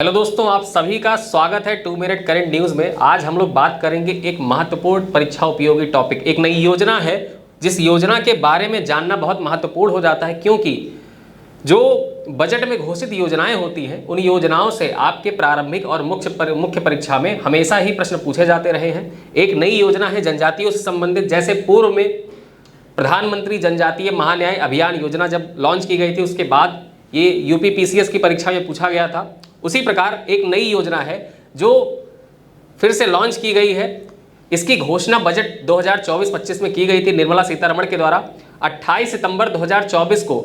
Hello दोस्तों, आप सभी का स्वागत है 2 मिनट करंट न्यूज़ में। आज हम लोग बात करेंगे एक महत्वपूर्ण परीक्षा उपयोगी टॉपिक। एक नई योजना है जिस योजना के बारे में जानना बहुत महत्वपूर्ण हो जाता है, क्योंकि जो बजट में घोषित योजनाएं होती हैं उन योजनाओं से आपके प्रारंभिक और मुख्य परीक्षा में हमेशा ही प्रश्न पूछे जाते रहे हैं। एक नई योजना है जनजातियों से संबंधित। जैसे पूर्व में प्रधानमंत्री जनजातीय महान्याय अभियान योजना जब लॉन्च की गई थी, उसके बाद ये यूपीपीसीएस की परीक्षा में पूछा गया था। उसी प्रकार एक नई योजना है जो फिर से लॉन्च की गई है। इसकी घोषणा बजट 2024-25 में की गई थी निर्मला सीतारमण के द्वारा। 28 सितंबर 2024 को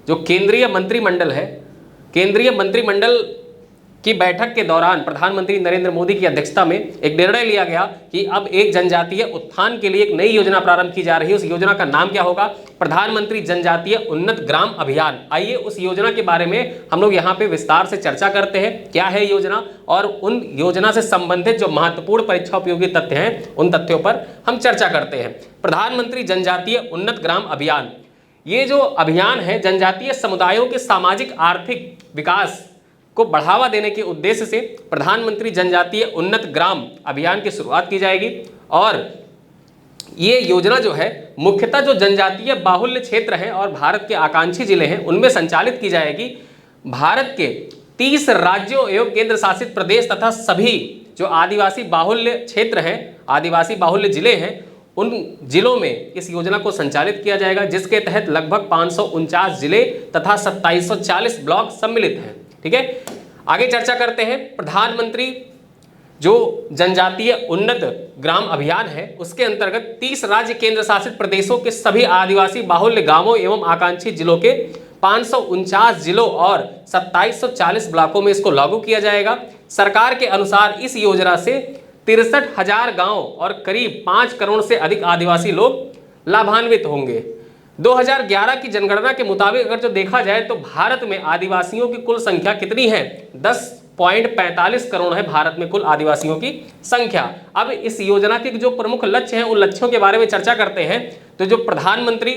जो केंद्रीय मंत्रिमंडल है, केंद्रीय मंत्रिमंडल की बैठक के दौरान प्रधानमंत्री नरेंद्र मोदी की अध्यक्षता में एक निर्णय लिया गया कि अब एक जनजातीय उत्थान के लिए एक नई योजना प्रारंभ की जा रही है। उस योजना का नाम क्या होगा? प्रधानमंत्री जनजातीय उन्नत ग्राम अभियान। आइए उस योजना के बारे में हम लोग यहाँ पे विस्तार से चर्चा करते हैं। क्या है योजना और उन योजना से संबंधित जो महत्वपूर्ण परीक्षा उपयोगी तथ्य हैं उन तथ्यों पर हम चर्चा करते हैं। प्रधानमंत्री जनजातीय उन्नत ग्राम अभियान, ये जो अभियान है जनजातीय समुदायों के सामाजिक आर्थिक विकास को बढ़ावा देने के उद्देश्य से प्रधानमंत्री जनजातीय उन्नत ग्राम अभियान की शुरुआत की जाएगी। और ये योजना जो है मुख्यतः जो जनजातीय बाहुल्य क्षेत्र हैं और भारत के आकांक्षी जिले हैं उनमें संचालित की जाएगी। भारत के 30 राज्यों एवं केंद्र शासित प्रदेश तथा सभी जो आदिवासी बाहुल्य क्षेत्र हैं, आदिवासी बाहुल्य जिले हैं, उन जिलों में इस योजना को संचालित किया जाएगा, जिसके तहत लगभग 549 जिले तथा 2740 ब्लॉक सम्मिलित हैं। ठीक है, आगे चर्चा करते हैं। प्रधानमंत्री जो जनजातीय उन्नत ग्राम अभियान है उसके अंतर्गत 30 राज्य केंद्र शासित प्रदेशों के सभी आदिवासी बाहुल्य गांवों एवं आकांक्षी जिलों के 549 जिलों और 2740 ब्लॉकों में इसको लागू किया जाएगा। सरकार के अनुसार इस योजना से 63,000 गांव और करीब 5 करोड़ से अधिक आदिवासी लोग लाभान्वित होंगे। 2011 की जनगणना के मुताबिक अगर जो देखा जाए तो भारत में आदिवासियों की कुल संख्या कितनी है? 10.45 करोड़ है भारत में कुल आदिवासियों की संख्या। अब इस योजना के जो प्रमुख लक्ष्य हैं उन लक्ष्यों के बारे में चर्चा करते हैं। तो जो प्रधानमंत्री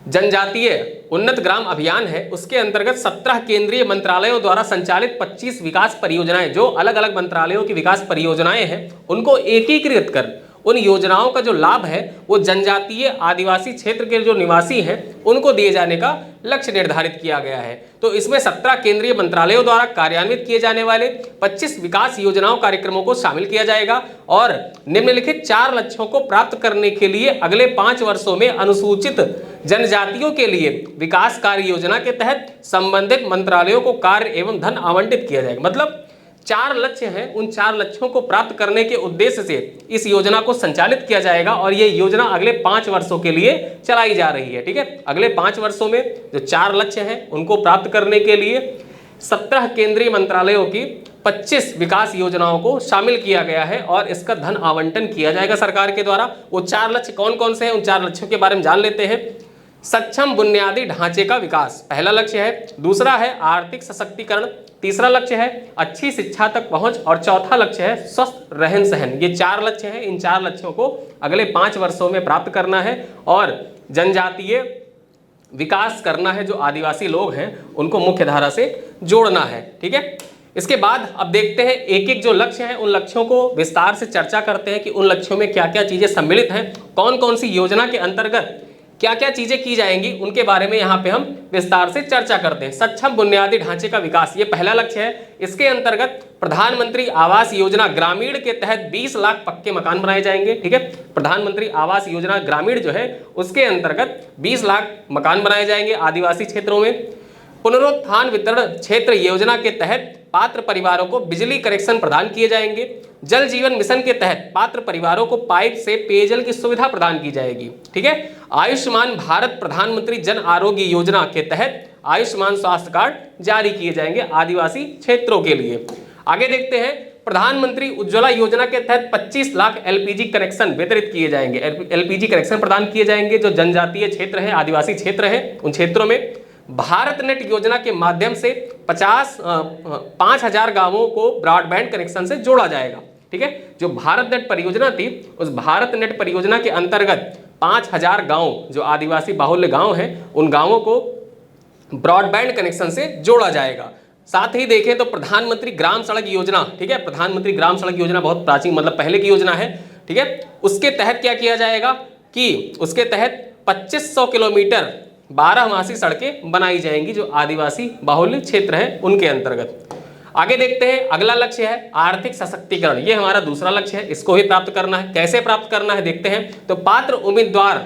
जनजातीय उन्नत ग्राम अभियान है उसके अंतर्गत 17 केंद्रीय मंत्रालयों द्वारा संचालित 25 विकास परियोजनाएं, जो अलग अलग मंत्रालयों की विकास परियोजनाएं हैं, उनको एकीकृत कर उन योजनाओं का जो लाभ है वो जनजातीय आदिवासी क्षेत्र के जो निवासी हैं उनको दिए जाने का लक्ष्य निर्धारित किया गया है। तो इसमें 17 केंद्रीय मंत्रालयों द्वारा कार्यान्वित किए जाने वाले 25 विकास योजनाओं कार्यक्रमों को शामिल किया जाएगा और निम्नलिखित 4 लक्ष्यों को प्राप्त करने के लिए अगले 5 वर्षों में अनुसूचित जनजातियों के लिए विकास कार्य योजना के तहत संबंधित मंत्रालयों को कार्य एवं धन आवंटित किया जाएगा। मतलब 4 लक्ष्य हैं, उन 4 लक्ष्यों को प्राप्त करने के उद्देश्य से इस योजना को संचालित किया जाएगा और ये योजना अगले 5 वर्षों के लिए चलाई जा रही है। ठीक है, अगले 5 वर्षों में जो 4 लक्ष्य हैं उनको प्राप्त करने के लिए 17 केंद्रीय मंत्रालयों की 25 विकास योजनाओं को शामिल किया गया है और इसका धन आवंटन किया जाएगा सरकार के द्वारा। वो 4 लक्ष्य कौन कौन से हैं उन 4 लक्ष्यों के बारे में जान लेते हैं। सक्षम बुनियादी ढांचे का विकास पहला लक्ष्य है। दूसरा है आर्थिक सशक्तिकरण। तीसरा लक्ष्य है अच्छी शिक्षा तक पहुंच और चौथा लक्ष्य है स्वस्थ रहन सहन। ये 4 लक्ष्य हैं। इन 4 लक्ष्यों को अगले 5 वर्षों में प्राप्त करना है और जनजातीय विकास करना है। जो आदिवासी लोग हैं उनको मुख्य धारा से जोड़ना है। ठीक है, इसके बाद अब देखते हैं एक एक जो लक्ष्य हैं उन लक्ष्यों को विस्तार से चर्चा करते हैं कि उन लक्ष्यों में क्या क्या चीजें सम्मिलित हैं, कौन कौन सी योजना के अंतर्गत क्या क्या चीजें की जाएंगी, उनके बारे में यहाँ पे हम विस्तार से चर्चा करते हैं। सक्षम बुनियादी ढांचे का विकास, ये पहला लक्ष्य है। इसके अंतर्गत प्रधानमंत्री आवास योजना ग्रामीण के तहत 20 लाख पक्के मकान बनाए जाएंगे। ठीक है, प्रधानमंत्री आवास योजना ग्रामीण जो है उसके अंतर्गत 20 लाख मकान बनाए जाएंगे आदिवासी क्षेत्रों में। पुनरुत्थान वितरण क्षेत्र योजना के तहत पात्र परिवारों को बिजली कनेक्शन प्रदान किए जाएंगे। जल जीवन मिशन के तहत पात्र परिवारों को पाइप से पेयजल की सुविधा प्रदान की जाएगी। ठीक है, आयुष्मान भारत प्रधानमंत्री जन आरोग्य योजना के तहत आयुष्मान स्वास्थ्य कार्ड जारी किए जाएंगे आदिवासी क्षेत्रों के लिए। आगे देखते हैं, प्रधानमंत्री उज्ज्वला योजना के तहत 25 लाख एलपीजी कनेक्शन वितरित किए जाएंगे। एलपीजी कनेक्शन प्रदान किए जाएंगे जो जनजातीय क्षेत्र है, आदिवासी क्षेत्र है, उन क्षेत्रों में। भारत नेट योजना के माध्यम से 5,000 गांवों को ब्रॉडबैंड कनेक्शन से जोड़ा जाएगा। ठीक है, जो भारत नेट परियोजना थी उस भारत नेट परियोजना के अंतर्गत 5,000 गांव जो आदिवासी बाहुल्य गांव हैं उन गांवों को ब्रॉडबैंड कनेक्शन से जोड़ा जाएगा। साथ ही देखें तो प्रधानमंत्री ग्राम सड़क योजना, ठीक है, प्रधानमंत्री ग्राम सड़क योजना बहुत प्राचीन मतलब पहले की योजना है, ठीक है। उसके तहत क्या किया जाएगा कि उसके तहत 2500 किलोमीटर 12मासी सड़कें बनाई जाएंगी जो आदिवासी बाहुल्य क्षेत्र है उनके अंतर्गत। आगे देखते हैं, अगला लक्ष्य है आर्थिक सशक्तिकरण। ये हमारा दूसरा लक्ष्य है, इसको ही प्राप्त करना है। कैसे प्राप्त करना है देखते हैं। तो पात्र उम्मीदवार,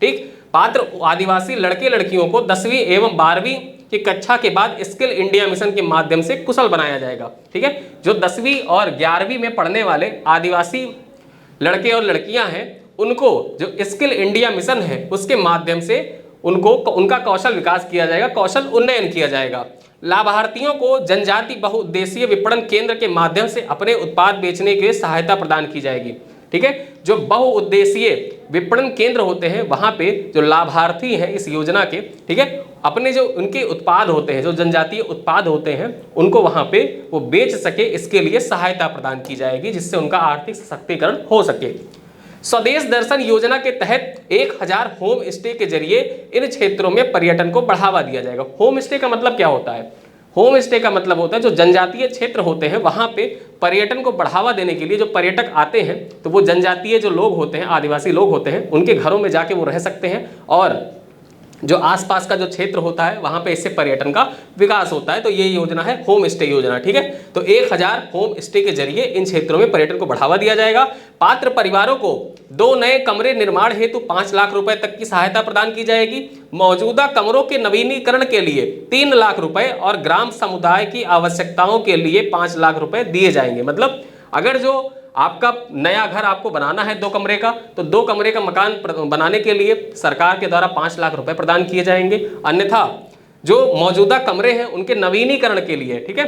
ठीक, पात्र आदिवासी लड़के लड़कियों को 10वीं एवं 12वीं की कक्षा के बाद स्किल इंडिया मिशन के माध्यम से कुशल बनाया जाएगा, ठीक है। जो 10वीं और 11वीं में पढ़ने वाले आदिवासी लड़के और लड़कियां हैं उनको जो स्किल इंडिया मिशन है उसके माध्यम से उनको उनका कौशल विकास किया जाएगा, कौशल उन्नयन किया जाएगा। लाभार्थियों को जनजाति बहुउद्देशीय विपणन केंद्र के माध्यम से अपने उत्पाद बेचने के लिए सहायता प्रदान की जाएगी, ठीक है। जो बहुउद्देशीय विपणन केंद्र होते हैं वहां पे जो लाभार्थी हैं इस योजना के, ठीक है, अपने जो उनके उत्पाद होते हैं, जो जनजातीय उत्पाद होते हैं उनको वहां पे वो बेच सके, इसके लिए सहायता प्रदान की जाएगी जिससे उनका आर्थिक सशक्तिकरण हो सके। स्वदेश दर्शन योजना के तहत 1000 होम स्टे के जरिए इन क्षेत्रों में पर्यटन को बढ़ावा दिया जाएगा। होम स्टे का मतलब क्या होता है? होम स्टे का मतलब होता है जो जनजातीय क्षेत्र होते हैं वहां पे पर्यटन को बढ़ावा देने के लिए जो पर्यटक आते हैं तो वो जनजातीय जो लोग होते हैं, आदिवासी लोग होते हैं, उनके घरों में जाके वो रह सकते हैं और जो आसपास का जो क्षेत्र होता है वहां पे इससे पर्यटन का विकास होता है। तो ये योजना है होम स्टे योजना, ठीक है। तो 1000 होम स्टे के जरिए इन क्षेत्रों में पर्यटन को बढ़ावा दिया जाएगा। पात्र परिवारों को 2 नए कमरे निर्माण हेतु 5 लाख रुपए तक की सहायता प्रदान की जाएगी। मौजूदा कमरों के नवीनीकरण के लिए 3 लाख रुपए और ग्राम समुदाय की आवश्यकताओं के लिए 5 लाख रुपए दिए जाएंगे। मतलब अगर जो आपका नया घर आपको बनाना है 2 कमरे का, तो 2 कमरे का मकान बनाने के लिए सरकार के द्वारा 5 लाख रुपए प्रदान किए जाएंगे। अन्यथा जो मौजूदा कमरे हैं उनके नवीनीकरण के लिए, ठीक है,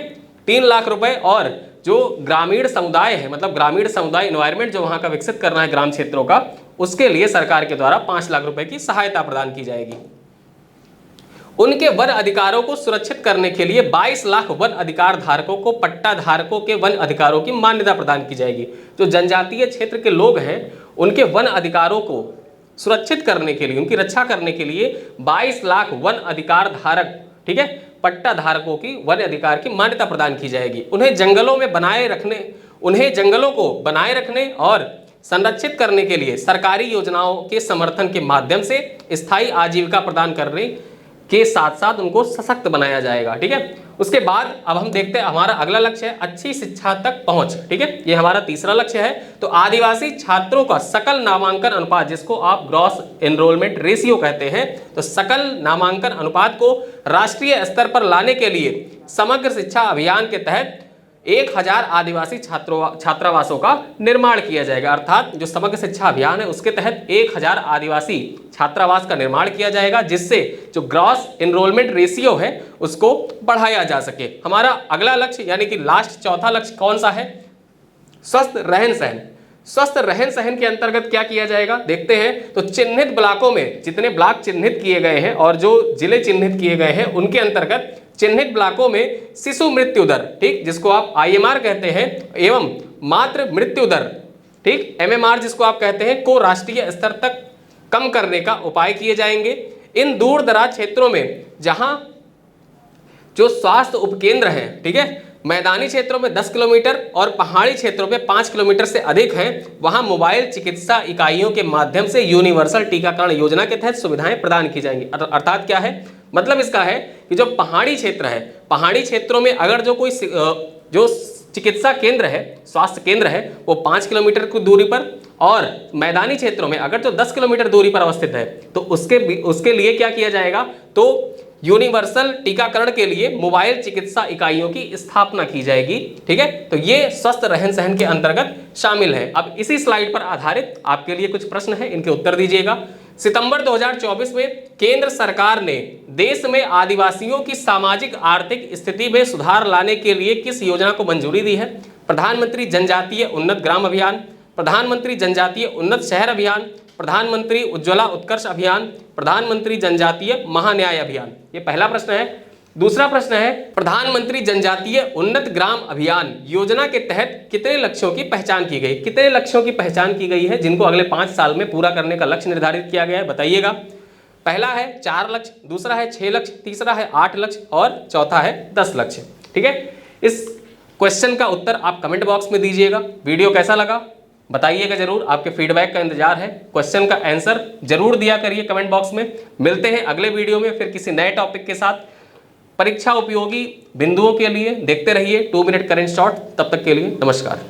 3 लाख रुपए और जो ग्रामीण समुदाय है मतलब ग्रामीण समुदाय इन्वायरमेंट जो वहां का विकसित करना है ग्राम क्षेत्रों का, उसके लिए सरकार के द्वारा 5 लाख रुपए की सहायता प्रदान की जाएगी। उनके वन अधिकारों को सुरक्षित करने के लिए 22 लाख वन अधिकार धारकों को पट्टा धारकों के वन अधिकारों की मान्यता प्रदान की जाएगी। जो जनजातीय क्षेत्र के लोग हैं उनके वन अधिकारों को सुरक्षित करने के लिए, उनकी रक्षा करने के लिए 22 लाख वन अधिकार धारक, ठीक है, पट्टा धारकों की वन अधिकार की मान्यता प्रदान की जाएगी। उन्हें जंगलों को बनाए रखने और संरक्षित करने के लिए सरकारी योजनाओं के समर्थन के माध्यम से स्थायी आजीविका प्रदान करने के साथ साथ उनको सशक्त बनाया जाएगा, ठीक है। उसके बाद अब हम देखते हैं हमारा अगला लक्ष्य है अच्छी शिक्षा तक पहुंच, ठीक है, ये हमारा तीसरा लक्ष्य है। तो आदिवासी छात्रों का सकल नामांकन अनुपात, जिसको आप ग्रॉस एनरोलमेंट रेशियो कहते हैं, तो सकल नामांकन अनुपात को राष्ट्रीय स्तर पर लाने के लिए समग्र शिक्षा अभियान के तहत 1000 आदिवासी छात्रावासों का निर्माण किया जाएगा। अर्थात जो समग्र शिक्षा अभियान है उसके तहत 1000 आदिवासी छात्रावास का निर्माण किया जाएगा जिससे जो ग्रॉस एनरोलमेंट रेशियो है उसको बढ़ाया जा सके। हमारा अगला लक्ष्य यानी कि लास्ट चौथा लक्ष्य कौन सा है? स्वस्थ रहन सहन। स्वस्थ रहन सहन के अंतर्गत क्या किया जाएगा देखते हैं। तो चिन्हित ब्लॉकों में जितने ब्लॉक चिन्हित किए गए हैं और जो जिले चिन्हित किए गए हैं उनके अंतर्गत चिन्हित ब्लॉकों में शिशु मृत्यु दर, ठीक, जिसको आप IMR कहते हैं, एवं मातृ मृत्यु दर, ठीक, MMR जिसको आप कहते हैं, को राष्ट्रीय स्तर तक कम करने का उपाय किए जाएंगे। इन दूर दराज क्षेत्रों में जहां जो स्वास्थ्य उपकेंद्र हैं, ठीक है, मैदानी क्षेत्रों में 10 किलोमीटर और पहाड़ी क्षेत्रों में 5 किलोमीटर से अधिक हैं, वहां मोबाइल चिकित्सा इकाइयों के माध्यम से यूनिवर्सल टीकाकरण योजना के तहत सुविधाएं प्रदान की जाएंगी। अर्थात क्या है? मतलब इसका है कि जो पहाड़ी क्षेत्र है, पहाड़ी क्षेत्रों में अगर जो कोई जो चिकित्सा केंद्र है, स्वास्थ्य केंद्र है, वो 5 किलोमीटर की दूरी पर, और मैदानी क्षेत्रों में अगर जो 10 किलोमीटर दूरी पर अवस्थित है तो उसके लिए क्या किया जाएगा? तो यूनिवर्सल टीकाकरण के लिए मोबाइल चिकित्सा इकाइयों की स्थापना की जाएगी, ठीक है। तो ये स्वस्थ रहन सहन के अंतर्गत शामिल है। अब इसी स्लाइड पर आधारित आपके लिए कुछ प्रश्न है, इनके उत्तर दीजिएगा। सितंबर 2024 में केंद्र सरकार ने देश में आदिवासियों की सामाजिक आर्थिक स्थिति में सुधार लाने के लिए किस योजना को मंजूरी दी है? प्रधानमंत्री जनजातीय उन्नत ग्राम अभियान, प्रधानमंत्री जनजातीय उन्नत शहर अभियान, प्रधानमंत्री उज्ज्वला उत्कर्ष अभियान, प्रधानमंत्री जनजातीय महान्याय अभियान। ये पहला प्रश्न है। दूसरा प्रश्न है प्रधानमंत्री जनजातीय उन्नत ग्राम अभियान योजना के तहत कितने लक्ष्यों की पहचान की गई? कितने लक्ष्यों की पहचान की गई है जिनको अगले 5 साल में पूरा करने का लक्ष्य निर्धारित किया गया है? बताइएगा। पहला है 4 लक्ष्य, दूसरा है 6 लक्ष्य, तीसरा है 8 लक्ष्य और चौथा है 10 लक्ष्य, ठीक है। इस क्वेश्चन का उत्तर आप कमेंट बॉक्स में दीजिएगा। वीडियो कैसा लगा बताइएगा जरूर, आपके फीडबैक का इंतजार है। क्वेश्चन का आंसर जरूर दिया करिए कमेंट बॉक्स में। मिलते हैं अगले वीडियो में फिर किसी नए टॉपिक के साथ। परीक्षा उपयोगी बिंदुओं के लिए देखते रहिए 2 मिनट करंट शॉर्ट। तब तक के लिए नमस्कार।